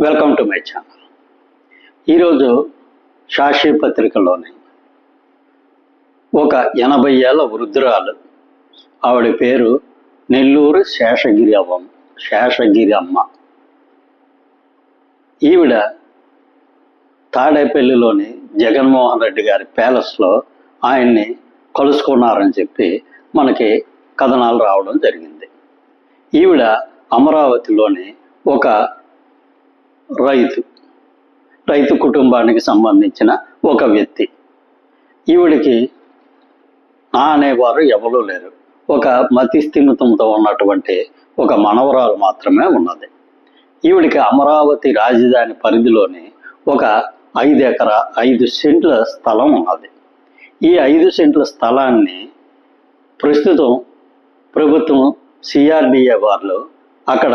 Welcome to my channel. ఈరోజు సాక్షి పత్రికలోని ఒక 80 ఏళ్ల వృద్ధురాలు, ఆవిడ పేరు నెల్లూరు శేషగిరి అమ్మ. ఈవిడ తాడేపల్లిలోని జగన్మోహన్ రెడ్డి గారి ప్యాలెస్లో ఆయన్ని కలుసుకున్నారని చెప్పి మనకి కథనాలు రావడం జరిగింది. ఈవిడ అమరావతిలోని ఒక రైతు కుటుంబానికి సంబంధించిన ఒక వ్యక్తి. ఈవిడికి నా అనేవారు ఎవరూ లేరు. ఒక మతి స్థిమితంతో ఉన్నటువంటి ఒక మనవరాలు మాత్రమే ఉన్నది. ఈవిడికి అమరావతి రాజధాని పరిధిలోని ఒక 5 సెంట్ల స్థలం ఉన్నది. ఈ 5 సెంట్ల స్థలాన్ని ప్రస్తుతం ప్రభుత్వం సిఆర్డిఏ వాళ్ళు అక్కడ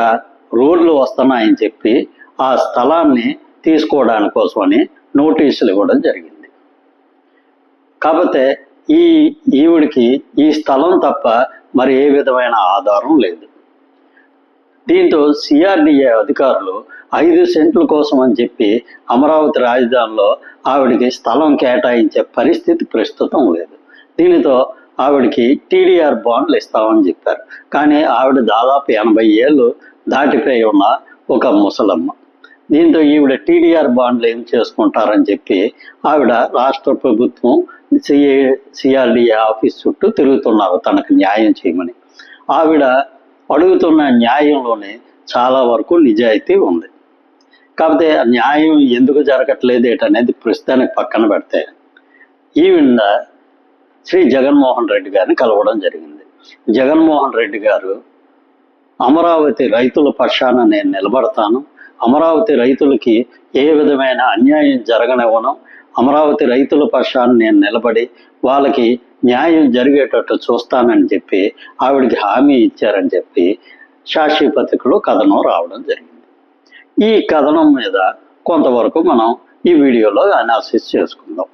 రోడ్లు వస్తున్నాయని చెప్పి ఆ స్థలాన్ని తీసుకోవడానికి కోసమని నోటీసులు ఇవ్వడం జరిగింది. కాకపోతే ఈవిడికి ఈ స్థలం తప్ప మరి ఏ విధమైన ఆధారం లేదు. దీంతో సిఆర్డిఏ అధికారులు 5 సెంట్ల కోసం అని చెప్పి అమరావతి రాజధానిలో ఆవిడికి స్థలం కేటాయించే పరిస్థితి ప్రస్తుతం లేదు. దీనితో ఆవిడికి టీడీఆర్ బాండ్లు ఇస్తామని చెప్పారు. కానీ ఆవిడ దాదాపు 80 ఏళ్ళు దాటిపోయి ఉన్న ఒక ముసలమ్మ. దీంతో ఈవిడ టీడీఆర్ బాండ్లు ఏం చేసుకుంటారని చెప్పి ఆవిడ రాష్ట్ర ప్రభుత్వం సిఆర్డిఏ ఆఫీస్ చుట్టూ తిరుగుతున్నారు తనకు న్యాయం చేయమని. ఆవిడ అడుగుతున్న న్యాయంలోనే చాలా వరకు నిజాయితీ ఉంది. కాకపోతే న్యాయం ఎందుకు జరగట్లేదు ఏంటనేది ప్రస్తుతానికి పక్కన పెడితే ఈవిడ శ్రీ జగన్మోహన్ రెడ్డి గారిని కలవడం జరిగింది. జగన్మోహన్ రెడ్డి గారు అమరావతి రైతుల పక్షాన నేను నిలబడతాను, అమరావతి రైతులకి ఏ విధమైన అన్యాయం జరగనివ్వను, అమరావతి రైతుల పక్షాన నేను నిలబడి వాళ్ళకి న్యాయం జరిగేటట్టు చూస్తానని చెప్పి ఆవిడికి హామీ ఇచ్చారని చెప్పి సాక్షి పత్రికలో కథనం రావడం జరిగింది. ఈ కథనం మీద కొంతవరకు మనం ఈ వీడియోలో అనాలిసిస్ చేసుకుందాం.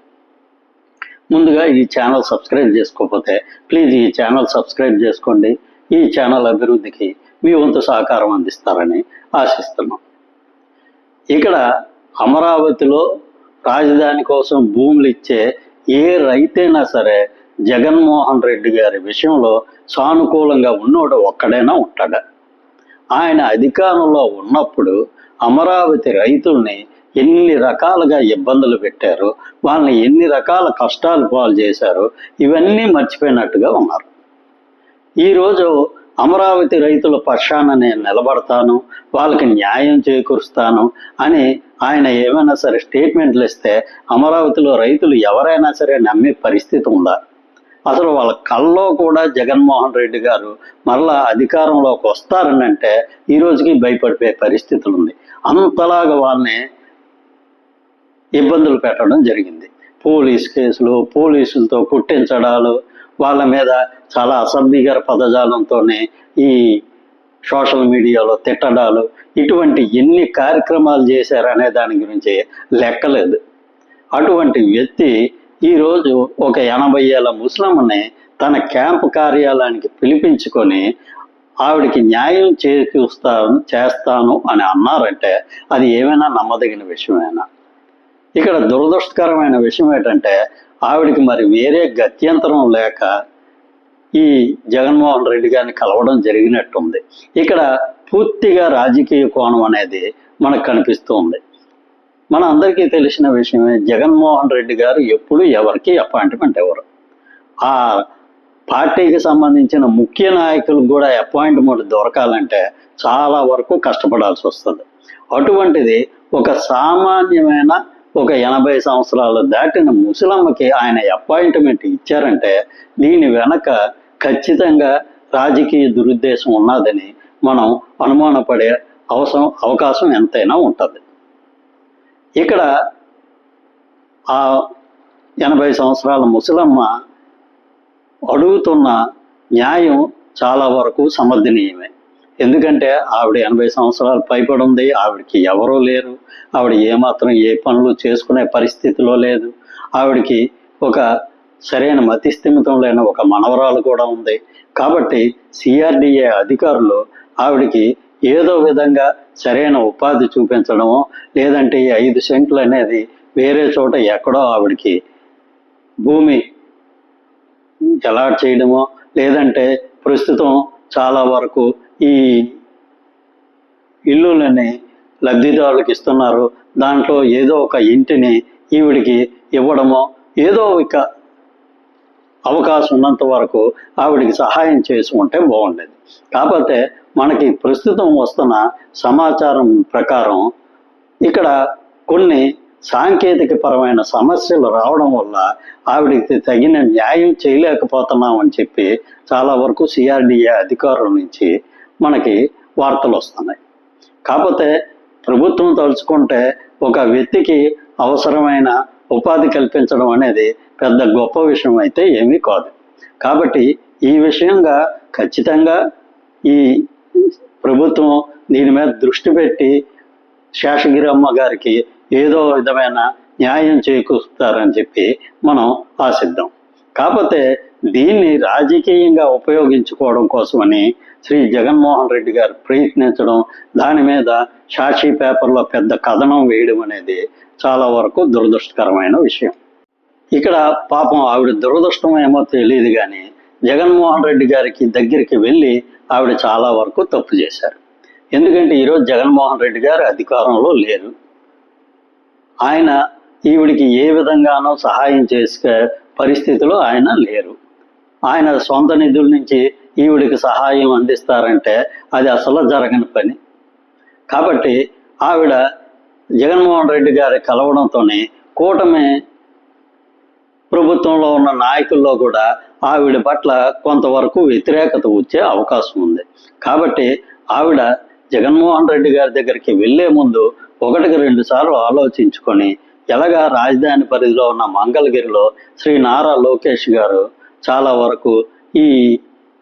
ముందుగా ఈ ఛానల్ సబ్స్క్రైబ్ చేసుకోకపోతే ప్లీజ్ ఈ ఛానల్ సబ్స్క్రైబ్ చేసుకోండి. ఈ ఛానల్ అభివృద్ధికి మీ వంతు సహకారం అందిస్తారని ఆశిస్తున్నాం. ఇక్కడ అమరావతిలో రాజధాని కోసం భూములు ఇచ్చే ఏ రైతైనా సరే జగన్మోహన్ రెడ్డి గారి విషయంలో సానుకూలంగా ఉన్నోడు ఒక్కడైనా ఉంటాడు. ఆయన అధికారంలో ఉన్నప్పుడు అమరావతి రైతుల్ని ఎన్ని రకాలుగా ఇబ్బందులు పెట్టారు, వాళ్ళని ఎన్ని రకాల కష్టాలు పాలు చేశారు, ఇవన్నీ మర్చిపోయినట్టుగా ఉన్నారు. ఈరోజు అమరావతి రైతుల పక్షాన నేను నిలబడతాను, వాళ్ళకి న్యాయం చేకూరుస్తాను అని ఆయన ఏమైనా సరే స్టేట్మెంట్లు ఇస్తే అమరావతిలో రైతులు ఎవరైనా సరే నమ్మే పరిస్థితి ఉందా? అసలు వాళ్ళ కల్లో కూడా జగన్మోహన్ రెడ్డి గారు మరలా అధికారంలోకి వస్తారని అంటే ఈ రోజుకి భయపడిపోయే పరిస్థితులు ఉంది. అంతలాగా వాళ్ళని ఇబ్బందులు పెట్టడం జరిగింది. పోలీస్ కేసులు, పోలీసులతో కుట్టించడాలు, వాళ్ళ మీద చాలా అసభ్యకర పదజాలంతోనే ఈ సోషల్ మీడియాలో తిట్టడాలు, ఇటువంటి ఎన్ని కార్యక్రమాలు చేశారనే దాని గురించి లెక్కలేదు. అటువంటి వ్యక్తి ఈరోజు ఒక 80 ఏళ్ల ముస్లింని తన క్యాంపు కార్యాలయానికి పిలిపించుకొని ఆవిడికి న్యాయం చేస్తాను అని అన్నారంటే అది ఏమైనా నమ్మదగిన విషయమేనా? ఇక్కడ దురదృష్టకరమైన విషయం ఏంటంటే ఆవిడికి మరి వేరే గత్యంతరం లేక ఈ జగన్మోహన్ రెడ్డి గారిని కలవడం జరిగినట్టుంది. ఇక్కడ పూర్తిగా రాజకీయ కోణం అనేది మనకు కనిపిస్తూ ఉంది. మన అందరికీ తెలిసిన విషయమే, జగన్మోహన్ రెడ్డి గారు ఎప్పుడు ఎవరికి అపాయింట్మెంట్ ఇవ్వరు. ఆ పార్టీకి సంబంధించిన ముఖ్య నాయకులకు కూడా అపాయింట్మెంట్ దొరకాలంటే చాలా వరకు కష్టపడాల్సి వస్తుంది. అటువంటిది ఒక సామాన్యమైన ఒక 80 సంవత్సరాలు దాటిన ముసలమ్మకి ఆయన అపాయింట్మెంట్ ఇచ్చారంటే దీని వెనక ఖచ్చితంగా రాజకీయ దురుద్దేశం ఉన్నదని మనం అనుమానపడే అవకాశం ఎంతైనా ఉంటుంది. ఇక్కడ ఆ 80 సంవత్సరాల ముసలమ్మ అడుగుతున్న న్యాయం చాలా వరకు సమర్థనీయమే. ఎందుకంటే ఆవిడ 80 సంవత్సరాలు పైబడి ఉంది, ఆవిడకి ఎవరూ లేరు, ఆవిడ ఏమాత్రం ఏ పనులు చేసుకునే పరిస్థితిలో లేదు, ఆవిడకి ఒక సరైన మతి స్థిమితం లేని ఒక మనవరాలు కూడా ఉంది. కాబట్టి సిఆర్డిఏ అధికారులు ఆవిడకి ఏదో విధంగా సరైన ఉపాధి చూపించడమో, లేదంటే ఈ 5 సెంట్లు అనేది వేరే చోట ఎక్కడో ఆవిడికి భూమి అలాట్ చేయడమో, లేదంటే ప్రస్తుతం చాలా వరకు ఈ ఇల్లులని లబ్ధిదారులకు ఇస్తున్నారు, దాంట్లో ఏదో ఒక ఇంటిని ఈవిడికి ఇవ్వడమో, ఏదో ఇక అవకాశం ఉన్నంత వరకు ఆవిడికి సహాయం చేసి ఉంటే బాగుండేది. కాకపోతే మనకి ప్రస్తుతం వస్తున్న సమాచారం ప్రకారం ఇక్కడ కొన్ని సాంకేతిక పరమైన సమస్యలు రావడం వల్ల ఆవిడికి తగిన న్యాయం చేయలేకపోతున్నామని చెప్పి చాలా వరకు సిఆర్డిఏ అధికారుల నుంచి మనకి వార్తలు వస్తున్నాయి. కాకపోతే ప్రభుత్వం తలుచుకుంటే ఒక వ్యక్తికి అవసరమైన ఉపాధి కల్పించడం అనేది పెద్ద గొప్ప విషయం అయితే ఏమీ కాదు. కాబట్టి ఈ విషయంగా ఖచ్చితంగా ఈ ప్రభుత్వం దీని మీద దృష్టి పెట్టి శేషగిరమ్మ గారికి ఏదో విధమైన న్యాయం చేకూరుస్తారని చెప్పి మనం ఆశిద్దాం. కాకపోతే దీన్ని రాజకీయంగా ఉపయోగించుకోవడం కోసమని శ్రీ జగన్మోహన్ రెడ్డి గారు ప్రయత్నించడం, దాని మీద సాక్షి పేపర్లో పెద్ద కథనం వేయడం అనేది చాలా వరకు దురదృష్టకరమైన విషయం. ఇక్కడ పాపం ఆవిడ దురదృష్టం ఏమో తెలియదు కానీ జగన్మోహన్ రెడ్డి గారికి దగ్గరికి వెళ్ళి ఆవిడ చాలా వరకు తప్పు చేశారు. ఎందుకంటే ఈరోజు జగన్మోహన్ రెడ్డి గారు అధికారంలో లేరు. ఆయన ఈవిడికి ఏ విధంగానో సహాయం చేసే పరిస్థితిలో ఆయన లేరు. ఆయన సొంత నిధుల నుంచి ఈవిడికి సహాయం అందిస్తారంటే అది అసలు జరగని పని. కాబట్టి ఆవిడ జగన్మోహన్ రెడ్డి గారి కలవడంతోనే కూటమి ప్రభుత్వంలో ఉన్న నాయకుల్లో కూడా ఆవిడ పట్ల కొంతవరకు వ్యతిరేకత వచ్చే అవకాశం ఉంది. కాబట్టి ఆవిడ జగన్మోహన్ రెడ్డి గారి దగ్గరికి వెళ్లే ముందు 1-2 సార్లు ఆలోచించుకొని, ఎలాగా రాజధాని పరిధిలో ఉన్న మంగళగిరిలో శ్రీ నారా లోకేష్ గారు చాలా వరకు ఈ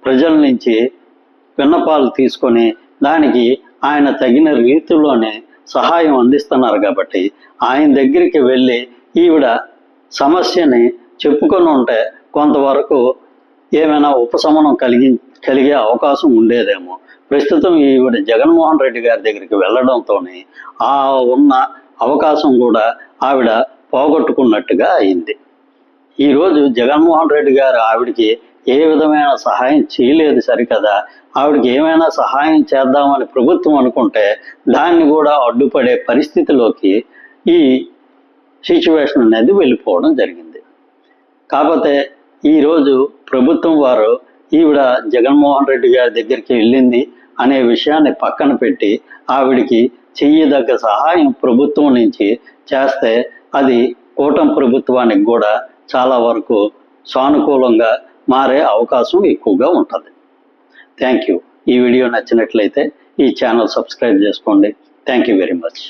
ప్రజల నుంచి విన్నపాలు తీసుకొని దానికి ఆయన తగిన రీతిలోనే సహాయం అందిస్తున్నారు. కాబట్టి ఆయన దగ్గరికి వెళ్ళి ఈవిడ సమస్యని చెప్పుకొని ఉంటే కొంతవరకు ఏమైనా ఉపశమనం కలిగే అవకాశం ఉండేదేమో. ప్రస్తుతం ఈవిడ జగన్మోహన్ రెడ్డి గారి దగ్గరికి వెళ్ళడంతో ఆ ఉన్న అవకాశం కూడా ఆవిడ పోగొట్టుకున్నట్టుగా అయింది. ఈరోజు జగన్మోహన్ రెడ్డి గారు ఆవిడికి ఏ విధమైన సహాయం చేయలేదు సరికదా, ఆవిడకి ఏమైనా సహాయం చేద్దామని ప్రభుత్వం అనుకుంటే దాన్ని కూడా అడ్డుపడే పరిస్థితిలోకి ఈ సిచ్యువేషన్ అనేది వెళ్ళిపోవడం జరిగింది. కాకపోతే ఈరోజు ప్రభుత్వం వారు ఈవిడ జగన్మోహన్ రెడ్డి గారి దగ్గరికి వెళ్ళింది అనే విషయాన్ని పక్కన పెట్టి ఆవిడికి చెయ్యదగ్గ సహాయం ప్రభుత్వం నుంచి చేస్తే అది కూటమి ప్రభుత్వానికి కూడా చాలా వరకు సానుకూలంగా మారే అవకాశం ఎక్కువగా ఉంటుంది. Thank you. ఈ వీడియో నచ్చినట్లయితే ఈ ఛానల్ సబ్స్క్రైబ్ చేసుకోండి. Thank you very much.